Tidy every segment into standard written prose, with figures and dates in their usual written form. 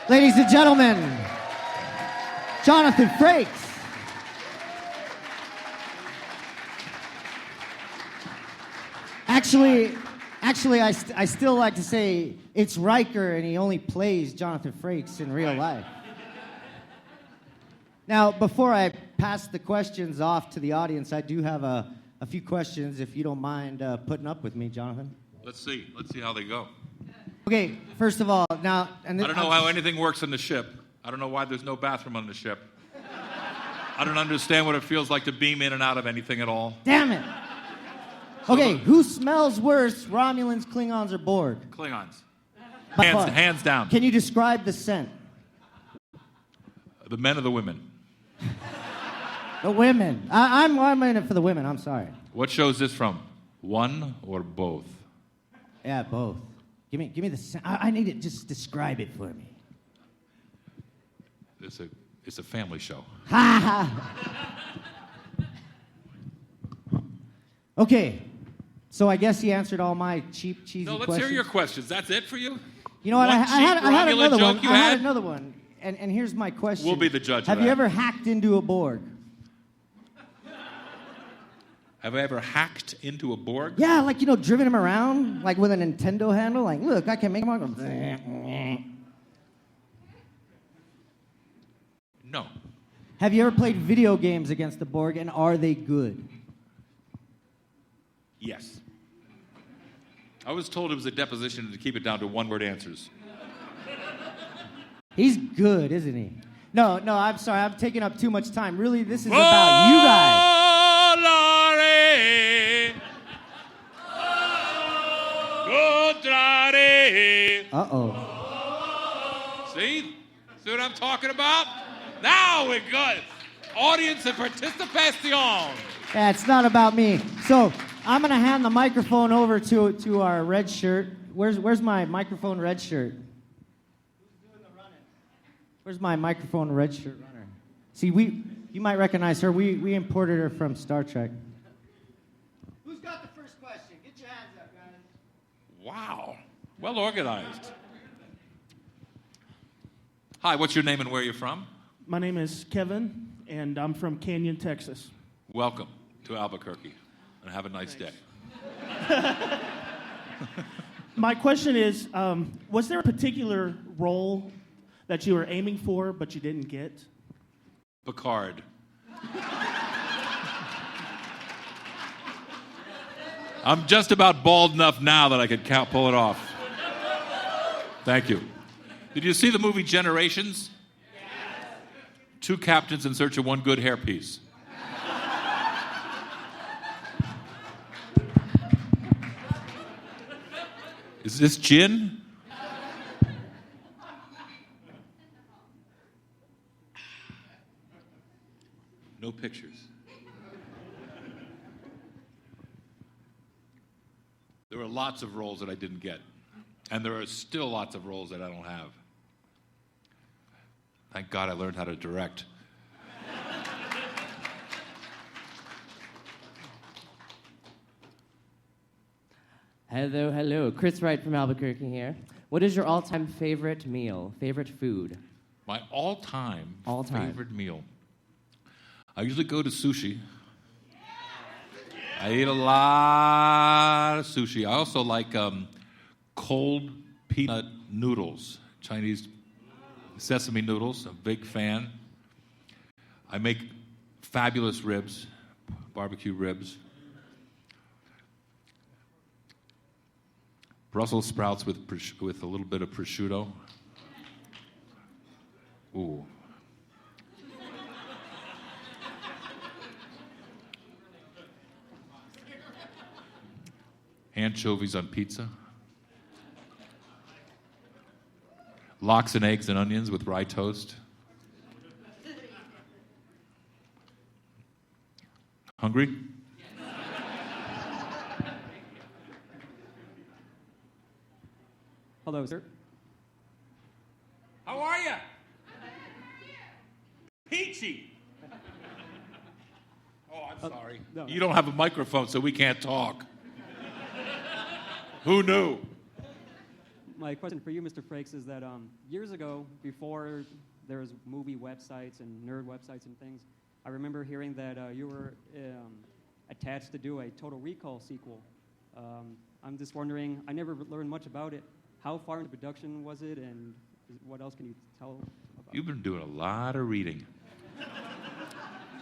Ladies and gentlemen, Jonathan Frakes. Actually, I still like to say it's Riker, and he only plays Jonathan Frakes in real life. Now, before I pass the questions off to the audience, I do have a few questions, if you don't mind putting up with me, Jonathan. Let's see how they go. Okay, first of all, now... I don't know how anything works on the ship. I don't know why there's no bathroom on the ship. I don't understand what it feels like to beam in and out of anything at all. Damn it! Okay, who smells worse, Romulans, Klingons, or Borg? Klingons. By far. Hands down. Can you describe the scent? The men or the women? The women. I'm in it for the women, I'm sorry. What show is this from? One or both? Yeah, both. Give me the scent. I need it. Just describe it for me. It's a family show. Ha ha! Okay. So I guess he answered all my cheap, cheesy questions. No, let's hear your questions. That's it for you? You know what? I had another one. I had another one. And here's my question. We'll be the judge of Have that. you ever hacked into a Borg? Have I ever hacked into a Borg? Yeah, like, driven him around, like with a Nintendo handle. Like, look, I can make him on. No. Have you ever played video games against the Borg, and are they good? Yes. I was told it was a deposition to keep it down to one-word answers. He's good, isn't he? No, I'm sorry. I'm taking up too much time. Really, this is about you guys. Uh-oh. See what I'm talking about? Now we're good. Audience and participation. Yeah, it's not about me. So I'm going to hand the microphone over to our red shirt. Where's my microphone red shirt? Who's doing the running? Where's my microphone red shirt runner? See, you might recognize her. We imported her from Star Trek. Who's got the first question? Get your hands up, guys. Wow. Well organized. Hi, what's your name and where are you from? My name is Kevin, and I'm from Canyon, Texas. Welcome to Albuquerque, and have a nice day. My question is, was there a particular role that you were aiming for but you didn't get? Picard. I'm just about bald enough now that I could pull it off. Thank you. Did you see the movie Generations? Yes. Two captains in search of one good hairpiece. Is this gin? No pictures. There were lots of roles that I didn't get. And there are still lots of roles that I don't have. Thank God I learned how to direct. Hello. Chris Wright from Albuquerque here. What is your all-time favorite meal, favorite food? My all-time All-time. favorite meal. I usually go to sushi. I eat a lot of sushi. I also like cold peanut noodles, Chinese sesame noodles. I'm a big fan. I make fabulous ribs, barbecue ribs. Brussels sprouts with a little bit of prosciutto. Ooh. Anchovies on pizza. Lox and eggs and onions with rye toast. Hungry? Hello, sir. How are you? Peachy. Oh, I'm sorry. No. You don't have a microphone, so we can't talk. Who knew? my question for you, Mr. Frakes, is that years ago, before there was movie websites and nerd websites and things, I remember hearing that you were attached to do a Total Recall sequel. I'm just wondering, I never learned much about it. How far into production was it, and what else can you tell about You've been doing a lot of reading.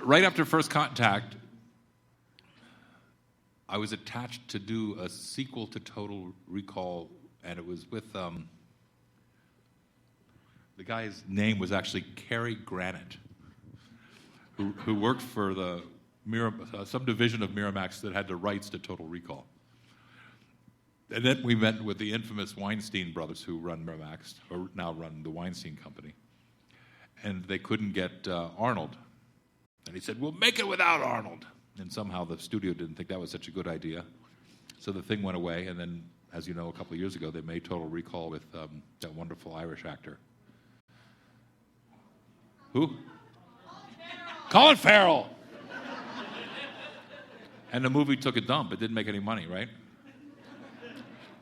Right after First Contact, I was attached to do a sequel to Total Recall, and it was with the guy's name was actually Cary Granite, who worked for the some division of Miramax that had the rights to Total Recall. And then we met with the infamous Weinstein brothers, who run Miramax, or now run the Weinstein Company, and they couldn't get Arnold. And he said, "We'll make it without Arnold." And somehow the studio didn't think that was such a good idea. So the thing went away, and then, as you know, a couple of years ago, they made Total Recall with that wonderful Irish actor. Who? Colin Farrell! And the movie took a dump. It didn't make any money, right?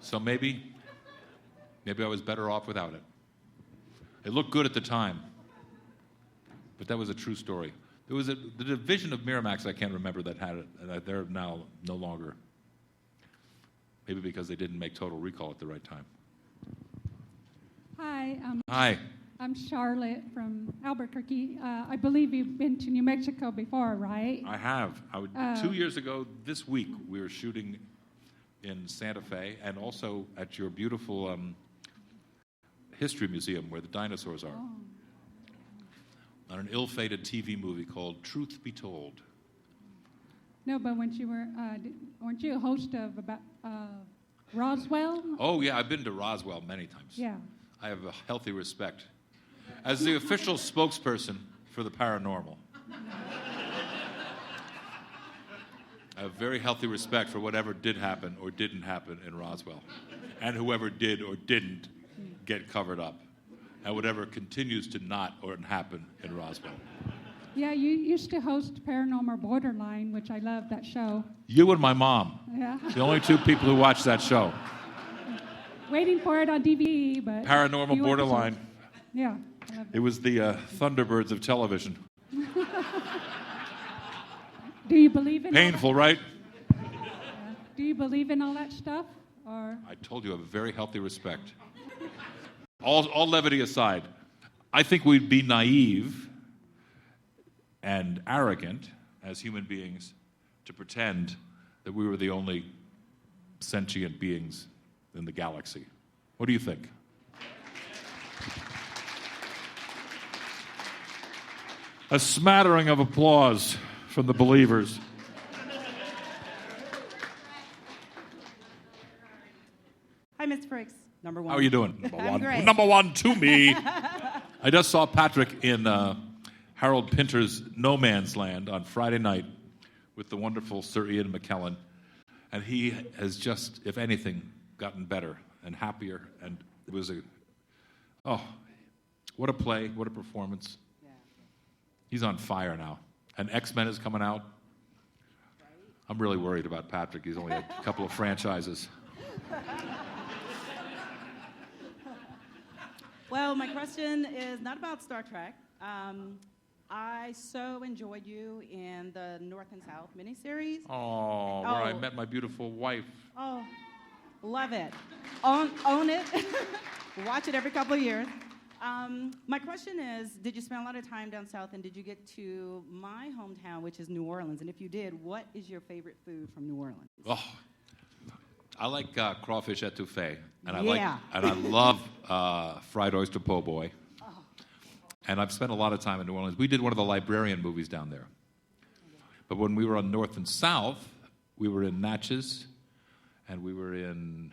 So maybe I was better off without it. It looked good at the time, but that was a true story. There was the division of Miramax, I can't remember, that had it, and they're now no longer. Maybe because they didn't make Total Recall at the right time. Hi. Hi. I'm Charlotte from Albuquerque. I believe you've been to New Mexico before, right? I have. 2 years ago this week, we were shooting in Santa Fe and also at your beautiful history museum where the dinosaurs are. Oh. On an ill-fated TV movie called Truth Be Told. No, but when you weren't you a host of Roswell? Oh, yeah, I've been to Roswell many times. Yeah. I have a healthy respect. As the official spokesperson for the paranormal, I have very healthy respect for whatever did happen or didn't happen in Roswell, and whoever did or didn't get covered up, and whatever continues to not or happen in Roswell. Yeah, you used to host Paranormal Borderline, which I love that show. You and my mom, Yeah. the only two people who watch that show. Waiting for it on DVD, but Paranormal few Borderline. episodes. Yeah. I love It was the Thunderbirds of television. Do you believe in Painful, right? Do you believe in all that stuff, or? I told you I have a very healthy respect. All levity aside, I think we'd be naive and arrogant as human beings to pretend that we were the only sentient beings in the galaxy. What do you think? A smattering of applause from the believers. Hi, Mr. Frakes. Number one. How are you doing? Number I'm one. great. Number one to me. I just saw Patrick in Harold Pinter's No Man's Land on Friday night with the wonderful Sir Ian McKellen. And he has just, if anything, gotten better and happier. And it was what a play, what a performance. Yeah. He's on fire now. And X-Men is coming out. I'm really worried about Patrick. He's only had a couple of franchises. Well, my question is not about Star Trek. I so enjoyed you in the North and South miniseries. Oh, where I met my beautiful wife. Oh, love it. Own it. Watch it every couple of years. My question is, did you spend a lot of time down south, and did you get to my hometown, which is New Orleans? And if you did, what is your favorite food from New Orleans? Oh, I like crawfish etouffee, and Yeah. I love fried oyster po' boy. Oh. And I've spent a lot of time in New Orleans. We did one of the Librarian movies down there. But when we were on North and South, we were in Natchez, and we were in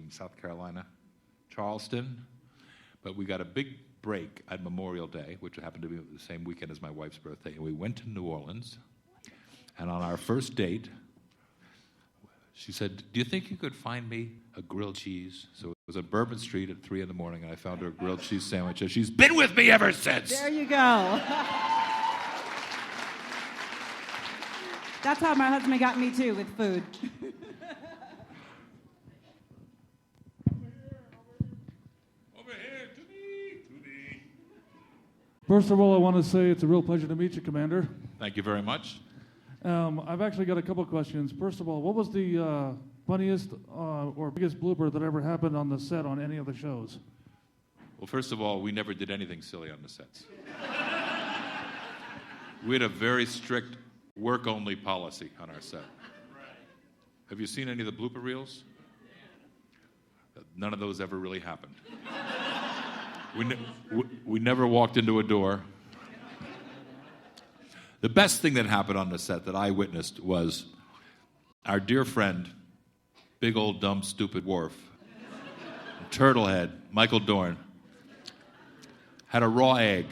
South Carolina, Charleston. But we got a big break at Memorial Day, which happened to be the same weekend as my wife's birthday, and we went to New Orleans. And on our first date, she said, "Do you think you could find me a grilled cheese?" So it was on Bourbon Street at 3 in the morning, and I found her a grilled cheese sandwich, and she's been with me ever since. There you go. That's how my husband got me, too, with food. First of all, I want to say it's a real pleasure to meet you, Commander. Thank you very much. I've actually got a couple questions. First of all, what was the funniest or biggest blooper that ever happened on the set on any of the shows? Well, first of all, we never did anything silly on the sets. We had a very strict work-only policy on our set. Have you seen any of the blooper reels? None of those ever really happened. We never walked into a door. The best thing that happened on the set that I witnessed was our dear friend, big old dumb stupid Worf, Turtlehead, Michael Dorn, had a raw egg,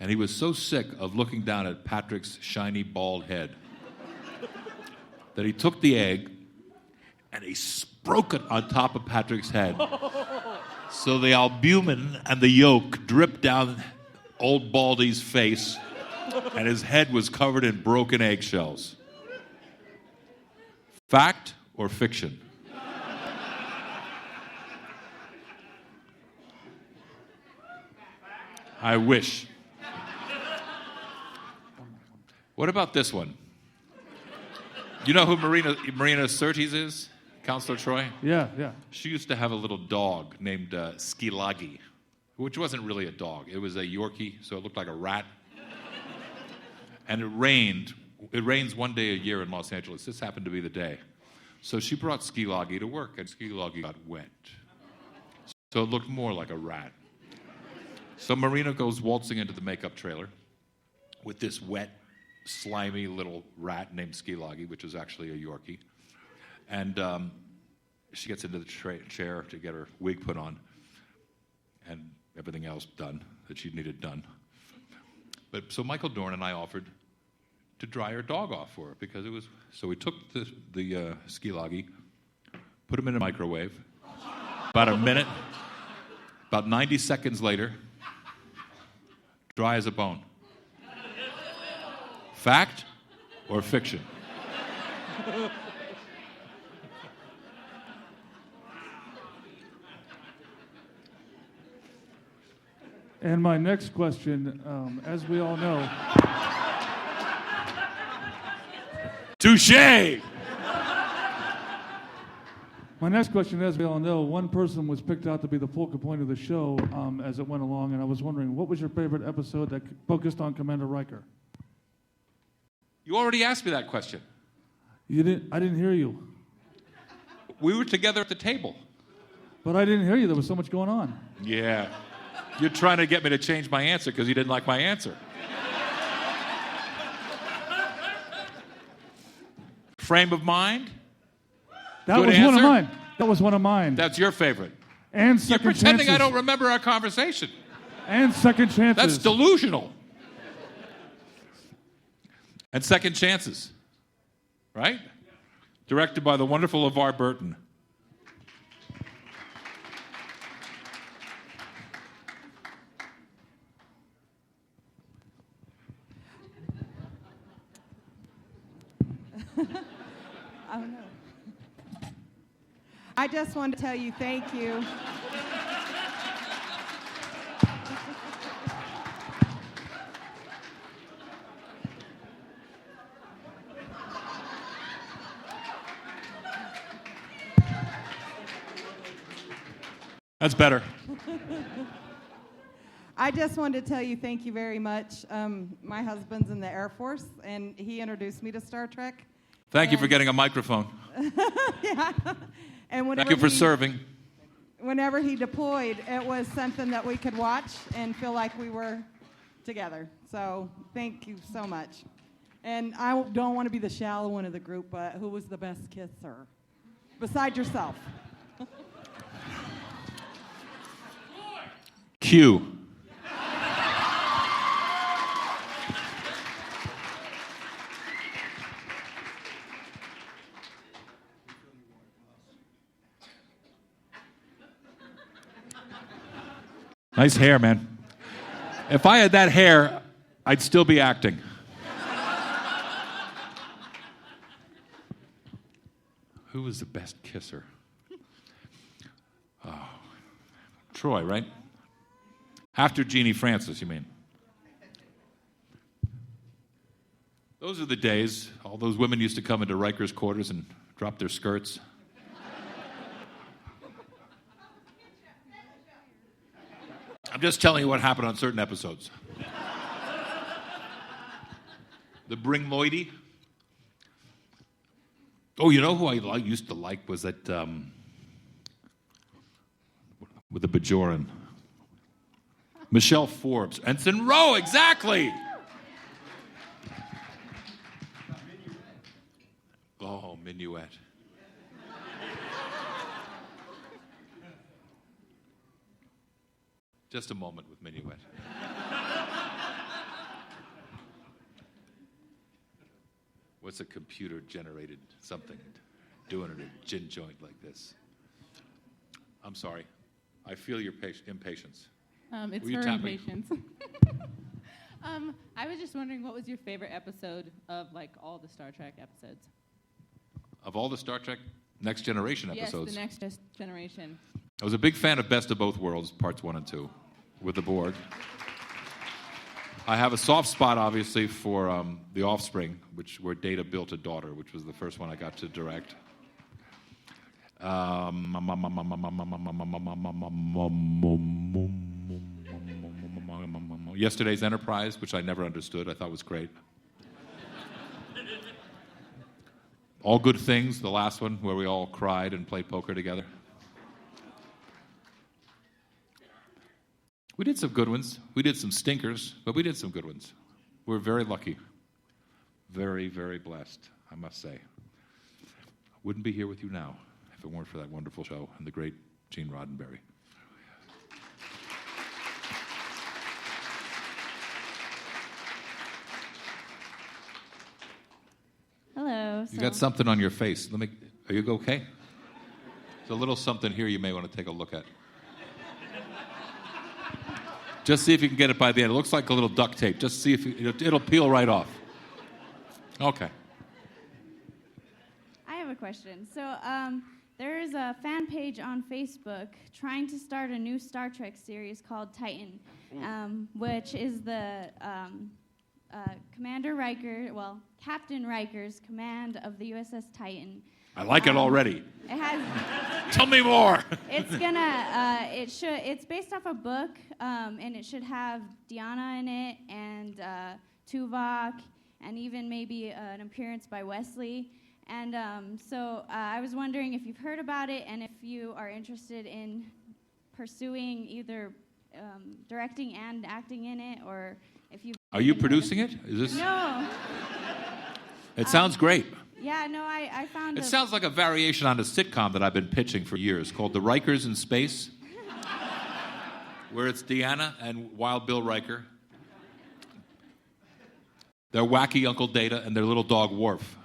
and he was so sick of looking down at Patrick's shiny bald head that he took the egg and he broke it on top of Patrick's head. So the albumin and the yolk dripped down old Baldy's face, and his head was covered in broken eggshells. Fact or fiction? I wish. What about this one? You know who Marina Sirtis is? Counselor Troy? Yeah. She used to have a little dog named Skilagi, which wasn't really a dog. It was a Yorkie, so it looked like a rat. And it rained. It rains one day a year in Los Angeles. This happened to be the day. So she brought Skilagi to work, and Skilagi got wet. So it looked more like a rat. So Marina goes waltzing into the makeup trailer with this wet, slimy little rat named Skilagi, which is actually a Yorkie. And she gets into the chair to get her wig put on and everything else done that she needed done. But so Michael Dorn and I offered to dry her dog off for her because it was. So we took the Skilagi, put him in a microwave. About a minute, about 90 seconds later, dry as a bone. Fact or fiction? And my next question, as we all know... Touché! My next question, as we all know, one person was picked out to be the focal point of the show as it went along, and I was wondering, what was your favorite episode that focused on Commander Riker? You already asked me that question. You didn't? I didn't hear you. We were together at the table. But I didn't hear you. There was so much going on. Yeah. You're trying to get me to change my answer because you didn't like my answer. Frame of mind? That Good was answer? one of mine. That was one of mine. That's your favorite. And You're second pretending chances. I don't remember our conversation. And second chances. That's delusional. And second chances. Right? Directed by the wonderful LeVar Burton. Oh, no. I just wanted to tell you thank you. That's better. I just wanted to tell you thank you very much. My husband's in the Air Force, and he introduced me to Star Trek. Thank you for getting a microphone. Yeah. And Thank you for serving. Whenever he deployed, it was something that we could watch and feel like we were together. So thank you so much. And I don't want to be the shallow one of the group, but who was the best kisser? Besides yourself. Q. Nice hair, man. If I had that hair, I'd still be acting. Who was the best kisser? Oh, Troy, right? After Jeannie Francis, you mean? Those are the days. All those women used to come into Riker's quarters and drop their skirts. I'm just telling you what happened on certain episodes. The Bring Lloydie. Oh, you know who I used to like was that with the Bajoran. Michelle Forbes. Ensign Rowe, exactly. Oh, Minuet. Just a moment with Minuet. What's a computer-generated something doing at a gin joint like this? I'm sorry. I feel your impatience. It's Were you her tapping? impatience. I was just wondering, what was your favorite episode of like all the Star Trek episodes? Of all the Star Trek Next Generation episodes, Yes, the Next Generation. I was a big fan of Best of Both Worlds, parts 1 and 2, with the Borg. I have a soft spot, obviously, for The Offspring, where Data built a daughter, which was the first one I got to direct. Yesterday's Enterprise, which I never understood. I thought was great. All Good Things, the last one, where we all cried and played poker together. We did some good ones. We did some stinkers, but we did some good ones. We're very lucky. Very, very blessed, I must say. Wouldn't be here with you now if it weren't for that wonderful show and the great Gene Roddenberry. Hello. You got something on your face. Are you okay? There's a little something here you may want to take a look at. Just see if you can get it by the end. It looks like a little duct tape. Just see if it'll peel right off. Okay. I have a question. So there is a fan page on Facebook trying to start a new Star Trek series called Titan, which is the Captain Riker's command of the USS Titan. I like it already. It has. Tell me more. It's It's based off a book, and it should have Deanna in it, and Tuvok, and even maybe an appearance by Wesley. And so I was wondering if you've heard about it, and if you are interested in pursuing either directing and acting in it, or if you. Are you producing it? Is this? No. It sounds great. Yeah, no, I found It sounds like a variation on a sitcom that I've been pitching for years called The Rikers in Space, where it's Deanna and Wild Bill Riker, their wacky Uncle Data, and their little dog Worf.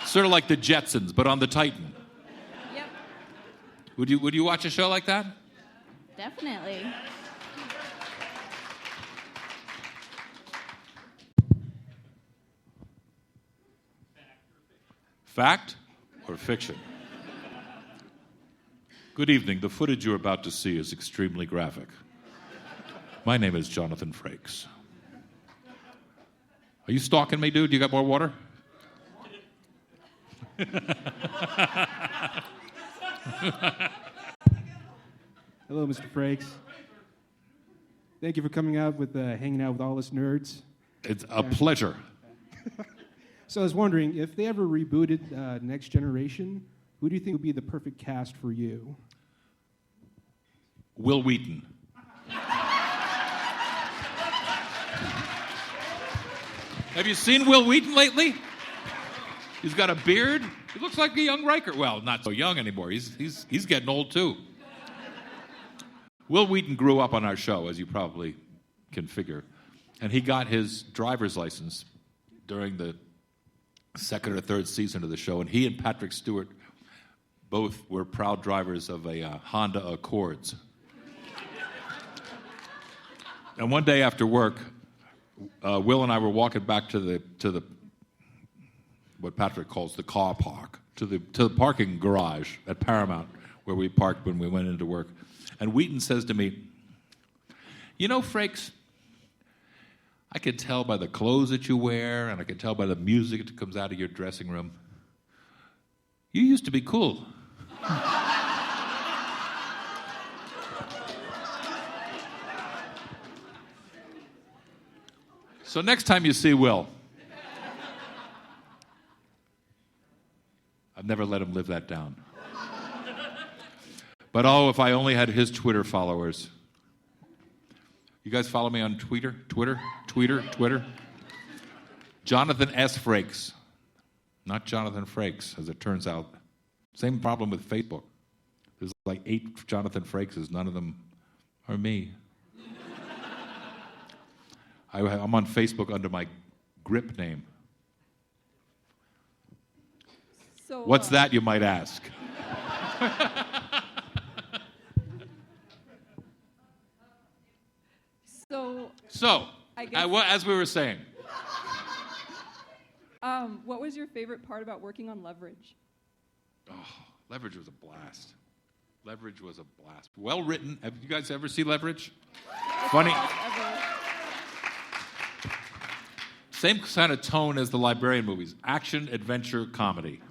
Sort of like the Jetsons, but on the Titan. Yep. Would you watch a show like that? Definitely. Fact or fiction? Good evening. The footage you're about to see is extremely graphic. My name is Jonathan Frakes. Are you stalking me, dude? You got more water? Hello, Mr. Frakes. Thank you for coming out with hanging out with all us nerds. It's a pleasure. So I was wondering, if they ever rebooted Next Generation, who do you think would be the perfect cast for you? Will Wheaton. Have you seen Will Wheaton lately? He's got a beard. He looks like a young Riker. Well, not so young anymore. He's getting old too. Will Wheaton grew up on our show, as you probably can figure, and he got his driver's license during the second or third season of the show, and he and Patrick Stewart both were proud drivers of a Honda Accords. And one day after work, Will and I were walking back to the what Patrick calls the car park, to the parking garage at Paramount, where we parked when we went into work. And Wheaton says to me, "You know, Frakes, I can tell by the clothes that you wear, and I can tell by the music that comes out of your dressing room. You used to be cool. So next time you see Will, I've never let him live that down. But oh, if I only had his Twitter followers. You guys follow me on Twitter? Jonathan S. Frakes. Not Jonathan Frakes, as it turns out. Same problem with Facebook. There's like 8 Jonathan Frakeses. None of them are me. I'm on Facebook under my grip name. So, What's that, you might ask? So, I guess, as we were saying. what was your favorite part about working on Leverage? Oh, Leverage was a blast. Leverage was a blast. Well written. Have you guys ever seen Leverage? Funny. Same kind of tone as the Librarian movies. Action, adventure, comedy.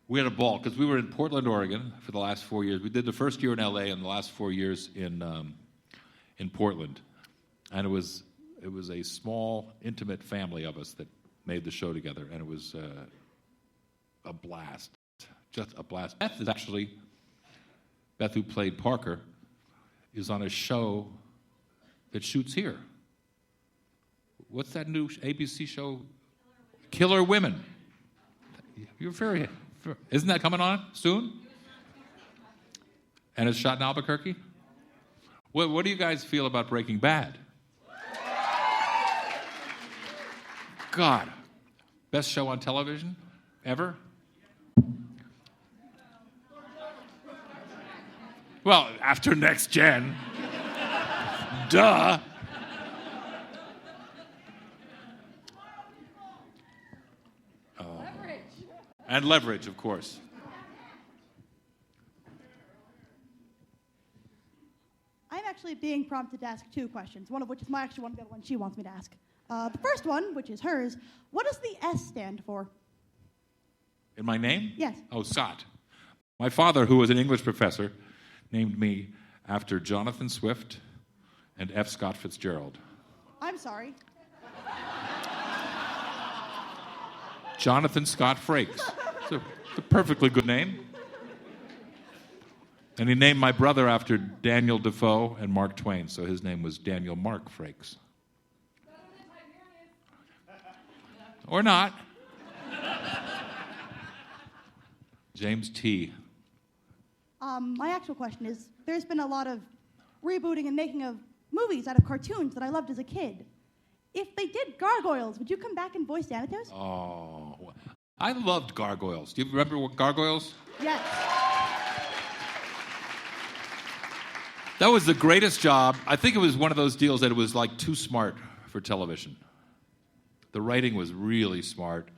We had a ball because we were in Portland, Oregon for the last 4 years. We did the first year in LA and the last 4 years in Portland. And it was a small, intimate family of us that made the show together, and it was a blast, just a blast. Beth, who played Parker, is on a show that shoots here. What's that new ABC show? Killer Women. Isn't that coming on soon? And it's shot in Albuquerque? What do you guys feel about Breaking Bad? God, best show on television ever? Well, after Next Gen. Duh. Leverage. And Leverage, of course. I'm actually being prompted to ask 2 questions, one of which is my actual one, the other one she wants me to ask. The first one, which is hers, what does the S stand for? In my name? Yes. Oh, Scott. My father, who was an English professor, named me after Jonathan Swift and F. Scott Fitzgerald. I'm sorry. Jonathan Scott Frakes. It's a perfectly good name. And he named my brother after Daniel Defoe and Mark Twain, so his name was Daniel Mark Frakes. Or not. James T. My actual question is, there's been a lot of rebooting and making of movies out of cartoons that I loved as a kid. If they did Gargoyles, would you come back and voice Thanatos? Oh, I loved Gargoyles. Do you remember what Gargoyles? Yes. That was the greatest job. I think it was one of those deals that it was like too smart for television. The writing was really smart.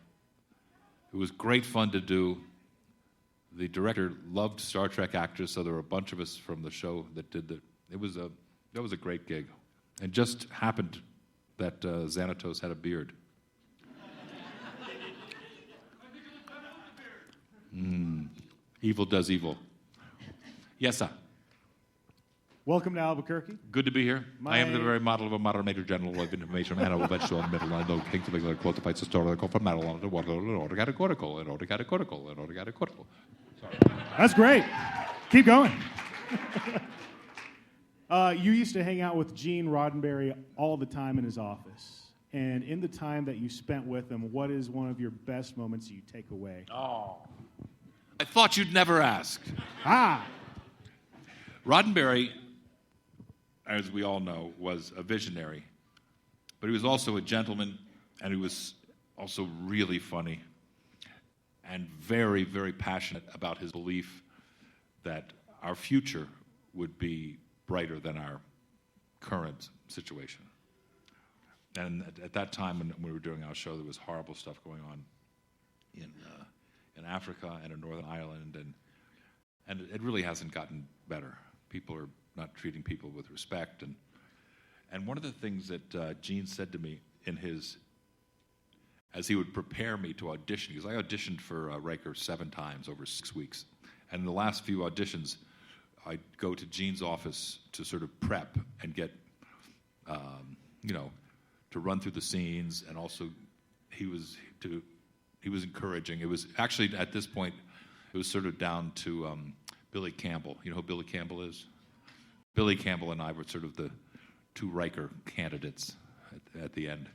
It was great fun to do. The director loved Star Trek actors, so there were a bunch of us from the show that did that. That was a great gig. And just happened that Xanatos had a beard. Evil does evil. Yes, sir. Welcome to Albuquerque. Good to be here. I am the very model of a modern major general of information and I will bet you on the middle. I know kings of England quote the fights historical from Maryland to water and order categorical and order categorical and order categorical. Sorry. That's great. Keep going. You used to hang out with Gene Roddenberry all the time in his office. And in the time that you spent with him, what is one of your best moments you take away? Oh. I thought you'd never ask. Ah! Roddenberry, as we all know, was a visionary. But he was also a gentleman, and he was also really funny and very, very passionate about his belief that our future would be brighter than our current situation. And at that time when we were doing our show, there was horrible stuff going on in Africa and in Northern Ireland, and it really hasn't gotten better. People are not treating people with respect, and And one of the things that Gene said to me as he would prepare me to audition, because I auditioned for Riker 7 times over 6 weeks. And in the last few auditions, I'd go to Gene's office to sort of prep and get, to run through the scenes, and also he was encouraging. It was actually, at this point, it was sort of down to Billy Campbell. You know who Billy Campbell is? Billy Campbell and I were sort of the 2 Riker candidates at the end.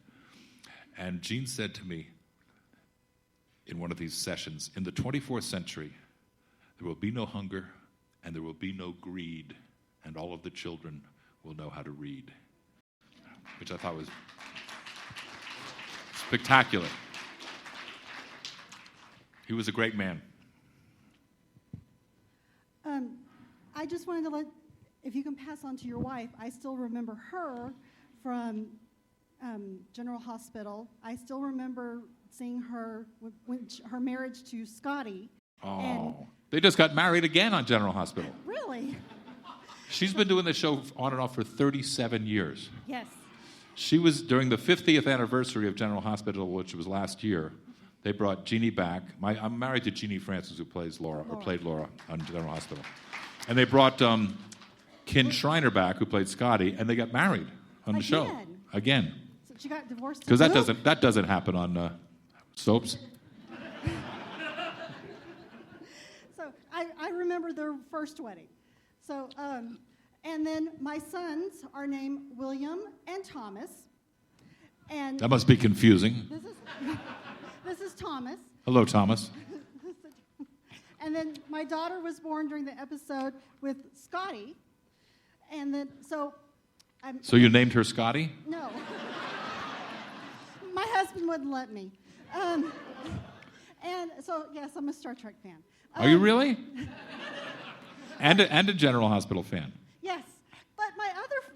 And Gene said to me in one of these sessions, in the 24th century, there will be no hunger and there will be no greed, and all of the children will know how to read, which I thought was spectacular. He was a great man. I just wanted to if you can pass on to your wife, I still remember her from General Hospital. I still remember seeing her her marriage to Scotty. Oh, they just got married again on General Hospital. Really? She's been doing the show on and off for 37 years. Yes. She was, during the 50th anniversary of General Hospital, which was last year, they brought Jeannie back. I'm married to Jeannie Francis, who plays Laura, or played Laura on General Hospital. And they brought Ken Schreiner back, who played Scotty, and they got married on the show. Again. So she got divorced. Because that doesn't happen on soaps. So I remember their first wedding. So, and then my sons are named William and Thomas. And That must be confusing. This is Thomas. Hello, Thomas. And then my daughter was born during the episode with Scotty. And then, so... So you named her Scotty? No. My husband wouldn't let me. And so, yes, I'm a Star Trek fan. Are you really? and a General Hospital fan. Yes. But my other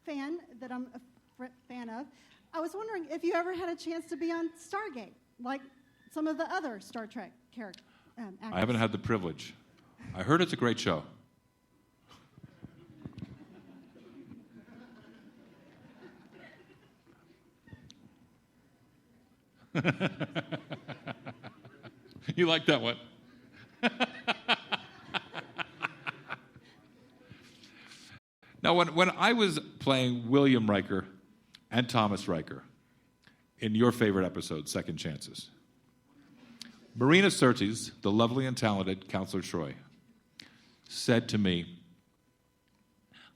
fan that I'm a fan of, I was wondering if you ever had a chance to be on Stargate, like some of the other Star Trek characters. I haven't had the privilege. I heard it's a great show. You like that one? Now, when I was playing William Riker and Thomas Riker in your favorite episode, Second Chances, Marina Sirtis, the lovely and talented Counselor Troy, said to me,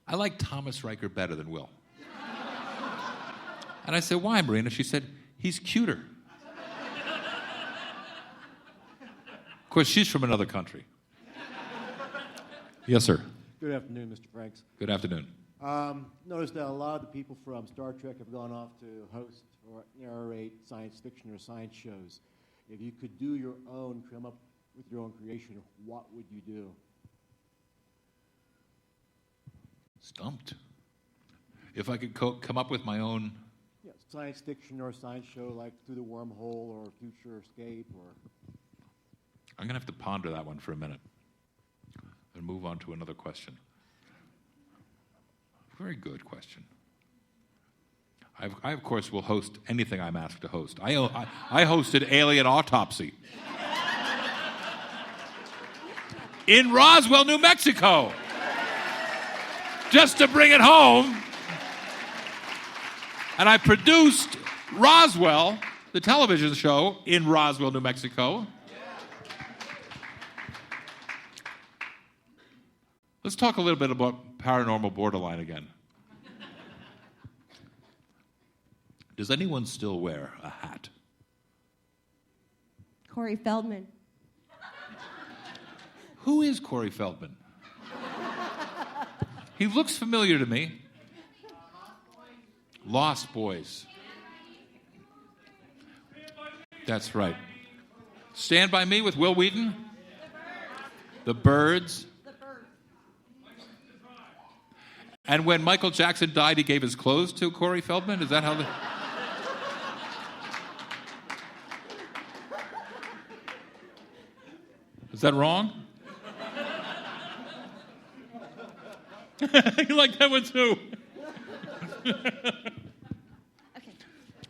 I like Thomas Riker better than Will. And I said, why, Marina? She said, he's cuter. Of course, she's from another country. Yes, sir. Good afternoon, Mr. Frakes. Good afternoon. Noticed that a lot of the people from Star Trek have gone off to host or narrate science fiction or science shows. If you could do your own, come up with your own creation, what would you do? Stumped. If I could come up with my own... Yeah, science fiction or science show like Through the Wormhole or Future Escape or... I'm going to have to ponder that one for a minute and move on to another question. Very good question. I of course, will host anything I'm asked to host. I hosted Alien Autopsy in Roswell, New Mexico, just to bring it home. And I produced Roswell, the television show, in Roswell, New Mexico. Let's talk a little bit about Paranormal Borderline again. Does anyone still wear a hat? Corey Feldman. Who is Corey Feldman? He looks familiar to me. Lost Boys. That's right. Stand By Me with Will Wheaton. The Birds. And when Michael Jackson died, he gave his clothes to Corey Feldman? Is that how the... Is that wrong? You like that one too?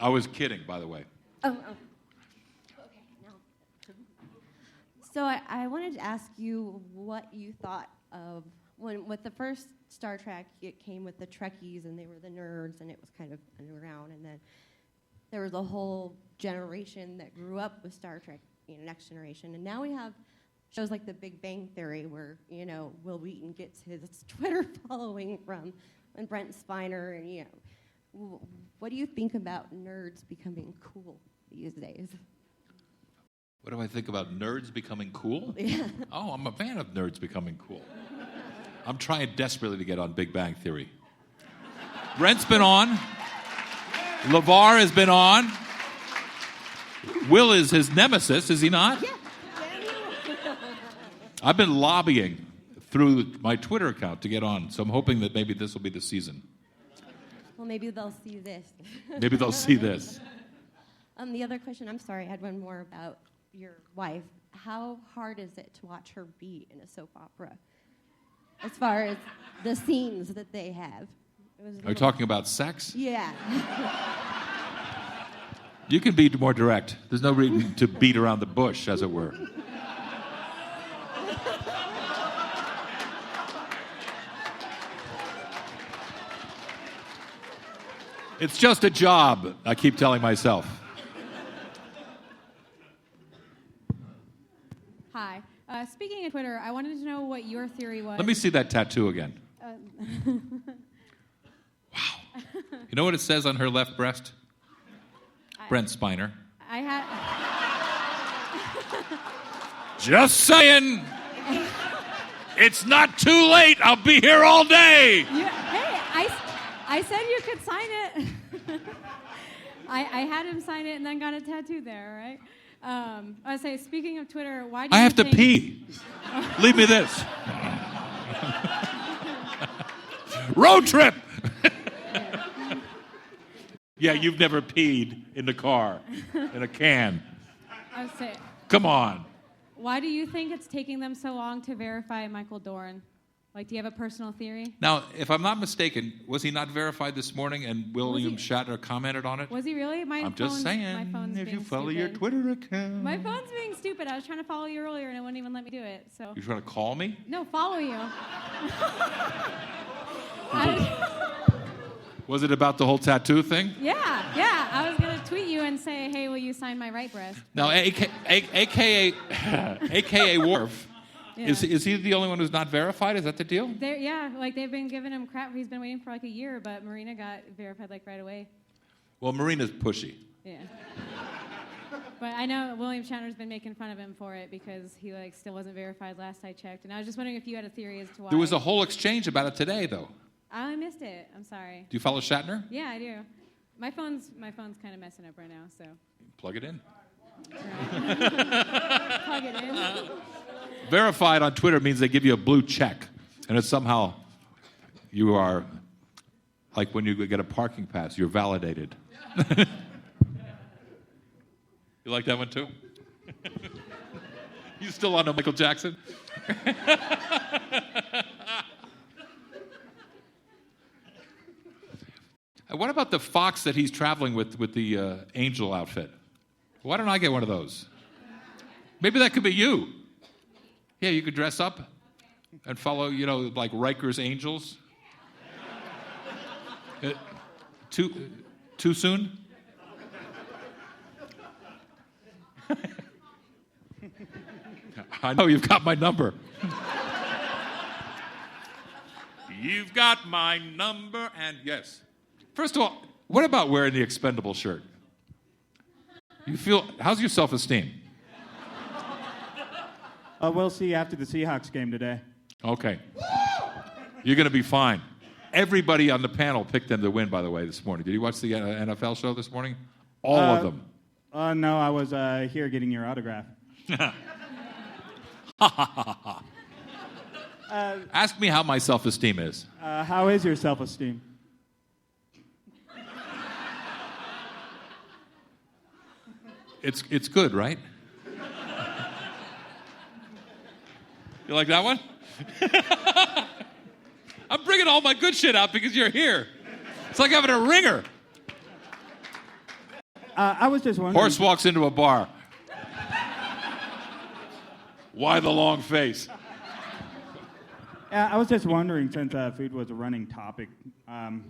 I was kidding, by the way. Oh. Okay, no. So I wanted to ask you what you thought of when, with the first Star Trek, it came with the Trekkies, and they were the nerds, and it was kind of underground, and then there was a whole generation that grew up with Star Trek, Next Generation, and now we have shows like The Big Bang Theory, where Will Wheaton gets his Twitter following from, and Brent Spiner, and what do you think about nerds becoming cool these days? What do I think about nerds becoming cool? Yeah. Oh, I'm a fan of nerds becoming cool. I'm trying desperately to get on Big Bang Theory. Brent's been on. LeVar has been on. Will is his nemesis, is he not? Yeah. I've been lobbying through my Twitter account to get on, so I'm hoping that maybe this will be the season. Well, maybe they'll see this. Maybe they'll see this. The other question, I'm sorry, I had one more about your wife. How hard is it to watch her be in a soap opera? As far as the scenes that they have. Are you talking about sex? Yeah. You can be more direct. There's no reason to beat around the bush, as it were. It's just a job, I keep telling myself. Hi. Speaking of Twitter, I wanted to know what your theory was. Let me see that tattoo again. You know what it says on her left breast? Brent Spiner. I had. Just saying. It's not too late. I'll be here all day. Hey, I said you could sign it. I had him sign it and then got a tattoo there, all right? I say, speaking of Twitter, why do I you have to think... pee. Leave me this. Road trip. Yeah, you've never peed in the car, in a can. I would say, Come on. why do you think it's taking them so long to verify Michael Dorn? Like, do you have a personal theory? Now, if I'm not mistaken, was he not verified this morning and William Shatner commented on it? Was he really? I'm just saying, my phone's if you being follow stupid. your Twitter account. My phone's being stupid. I was trying to follow you earlier and it wouldn't even let me do it. So. You're trying to call me? No, follow you. Was it about the whole tattoo thing? Yeah. I was going to tweet you and say, hey, will you sign my right breast? Now, AKA Worf, Yeah. is he the only one who's not verified? Is that the deal? They've been giving him crap. He's been waiting for like a year, but Marina got verified like right away. Well, Marina's pushy. Yeah. But I know William Shatner's been making fun of him for it because he still wasn't verified last I checked. And I was just wondering if you had a theory as to why. There was a whole exchange about it today, though. I missed it. I'm sorry. Do you follow Shatner? Yeah, I do. My phone's kind of messing up right now, so. Plug it in. Plug it in. Verified on Twitter means they give you a blue check, and it's somehow you are, like when you get a parking pass, you're validated. You like that one too? You still on to Michael Jackson? What about the fox that he's traveling with the angel outfit? Why don't I get one of those? Maybe that could be you. Yeah, you could dress up and follow, like Riker's Angels. Too soon? I know you've got my number. You've got my number, and yes. First of all, what about wearing the expendable shirt? How's your self-esteem? We'll see after the Seahawks game today. Okay. You're going to be fine. Everybody on the panel picked them to win, by the way, this morning. Did you watch the NFL show this morning? All of them. No, I was here getting your autograph. Ask me how my self-esteem is. How is your self-esteem? It's good, right? You like that one? I'm bringing all my good shit out because you're here. It's like having a ringer. I was just wondering. Horse walks into a bar. Why the long face? I was just wondering, since food was a running topic, and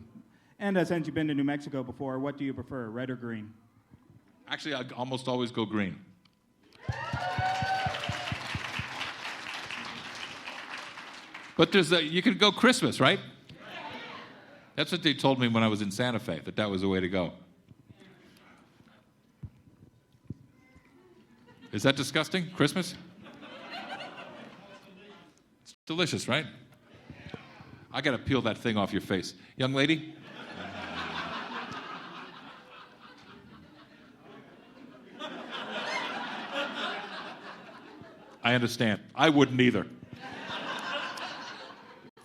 since you've been to New Mexico before, what do you prefer, red or green? Actually, I almost always go green. But you can go Christmas, right? That's what they told me when I was in Santa Fe, that was the way to go. Is that disgusting? Christmas? It's delicious, right? I got to peel that thing off your face. Young lady? I understand. I wouldn't either.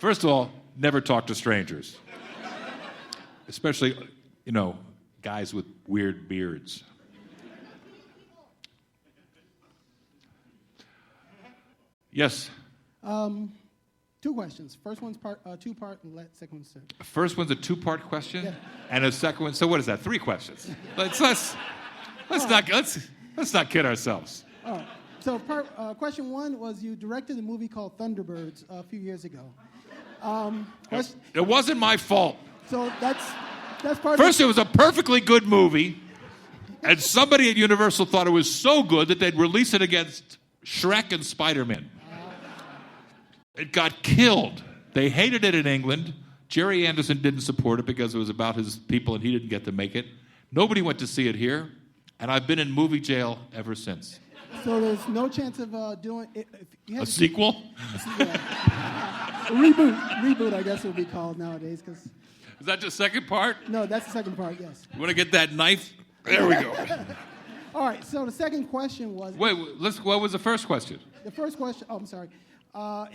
First of all, never talk to strangers. Especially, guys with weird beards. Yes? Two questions. First one's two-part, and second one's two. First one's a two-part question, Yeah. and a second one. So what is that? 3 questions. Let's not kid ourselves. All right. So question one was you directed a movie called Thunderbirds a few years ago. It wasn't my fault. So that's part First, of it was a perfectly good movie, and somebody at Universal thought it was so good that they'd release it against Shrek and Spider-Man. It got killed. They hated it in England. Jerry Anderson didn't support it because it was about his people and he didn't get to make it. Nobody went to see it here, and I've been in movie jail ever since. So there's no chance of doing it. If you had A sequel? Reboot, I guess it would be called nowadays. Cause Is that the second part? No, that's the second part, yes. You want to get that knife? There we go. All right, so the second question was... Wait, what was the first question? The first question, I'm sorry.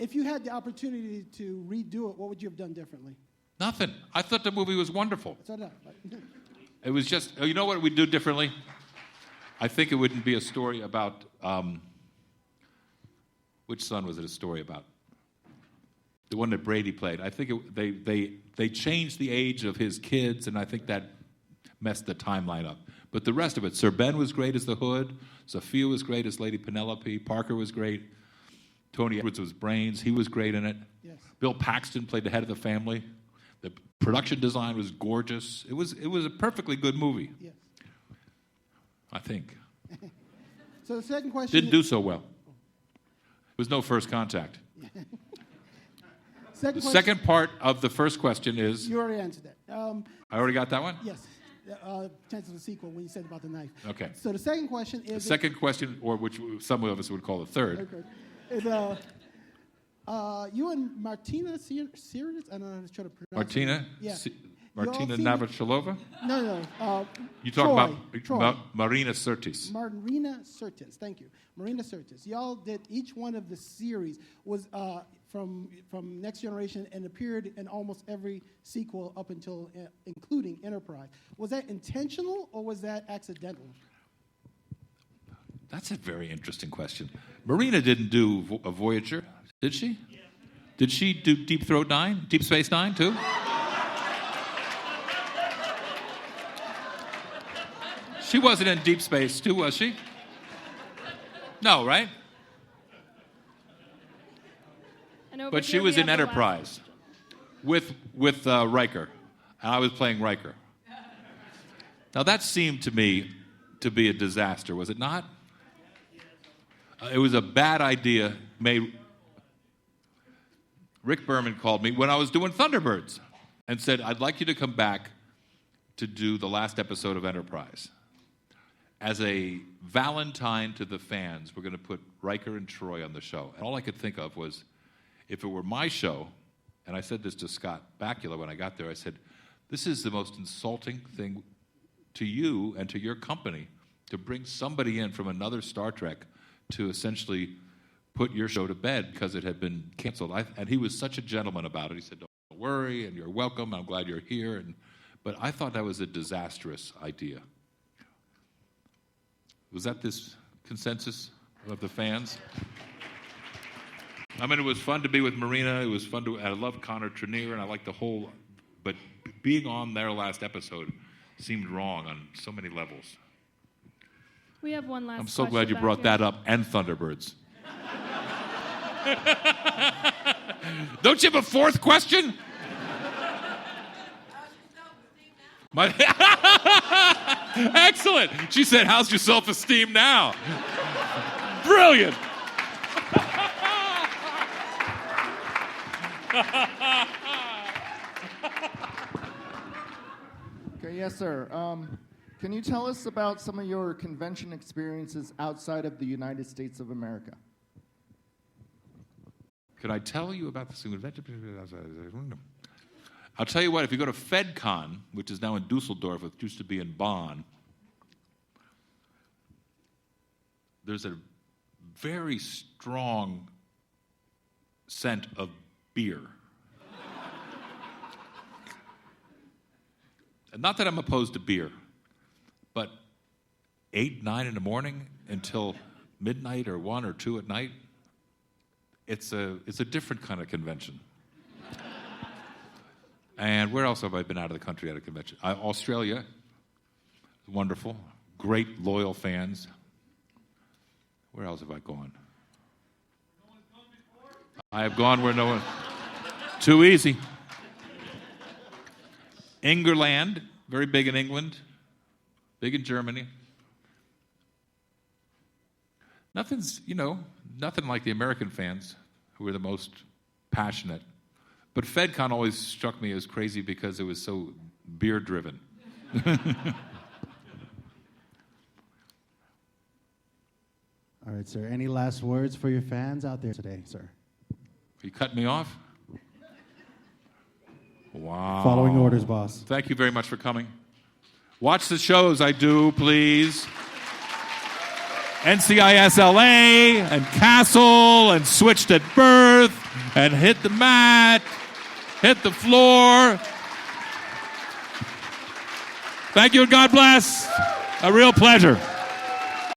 If you had the opportunity to redo it, what would you have done differently? Nothing. I thought the movie was wonderful. That's what It was just, you know what we'd do differently? I think it wouldn't be a story about, which son was it a story about? The one that Brady played. I think they changed the age of his kids, and I think that messed the timeline up. But the rest of it, Sir Ben was great as the Hood, Sophia was great as Lady Penelope, Parker was great, Tony Edwards was Brains, he was great in it. Yes. Bill Paxton played the head of the family. The production design was gorgeous. It was a perfectly good movie. Yes. I think. So the second question... Didn't do so well. There was no first contact. The second part of the first question is... You already answered that. I already got that one? Yes. Chance of a sequel when you said about the knife. Okay. So the second question is... The second question, or which some of us would call the third. Okay. Is, you and Martina Sirius? I don't know how to try to pronounce Martina? it. Yeah. Martina Navratilova? No. You talk Troy. about Marina Sirtis. Marina Sirtis, thank you. Marina Sirtis. Y'all did each one of the series was from Next Generation and appeared in almost every sequel up until including Enterprise. Was that intentional or was that accidental? That's a very interesting question. Marina didn't do a Voyager, did she? Yeah. Did she do Deep Space Nine, too? She wasn't in Deep Space, too, was she? No, right? But she was in Enterprise with Riker, and I was playing Riker. Now, that seemed to me to be a disaster, was it not? It was a bad idea. Rick Berman called me when I was doing Thunderbirds and said, I'd like you to come back to do the last episode of Enterprise. As a Valentine to the fans, we're going to put Riker and Troy on the show. And all I could think of was, if it were my show, and I said this to Scott Bakula when I got there, I said, this is the most insulting thing to you and to your company, to bring somebody in from another Star Trek to essentially put your show to bed because it had been canceled. And he was such a gentleman about it. He said, don't worry, and you're welcome. I'm glad you're here. But I thought that was a disastrous idea. Was that this consensus of the fans? I mean, it was fun to be with Marina. It was fun I love Connor Trenier, and I like the whole but being on their last episode seemed wrong on so many levels. We have one last I'm so glad you brought that up, and Thunderbirds. Don't you have a fourth question? Excellent. She said, how's your self-esteem now? Brilliant. Okay, yes, sir. Can you tell us about some of your convention experiences outside of the United States of America? Could I tell you about this? I'll tell you what, if you go to FedCon, which is now in Dusseldorf, it used to be in Bonn, there's a very strong scent of beer. And not that I'm opposed to beer, but 8, 9 in the morning until midnight or 1 or 2 at night, it's a different kind of convention. And where else have I been out of the country at a convention? Australia, wonderful, great loyal fans. Where else have I gone? I have gone where no one. Too easy. England, very big in England, big in Germany. Nothing like the American fans who are the most passionate. But FedCon always struck me as crazy because it was so beer-driven. All right, sir. Any last words for your fans out there today, sir? You cut me off? Wow. Following orders, boss. Thank you very much for coming. Watch the shows I do, please. NCIS LA and Castle and Switched at Birth and Hit the Mat, Hit the Floor. Thank you and God bless. A real pleasure.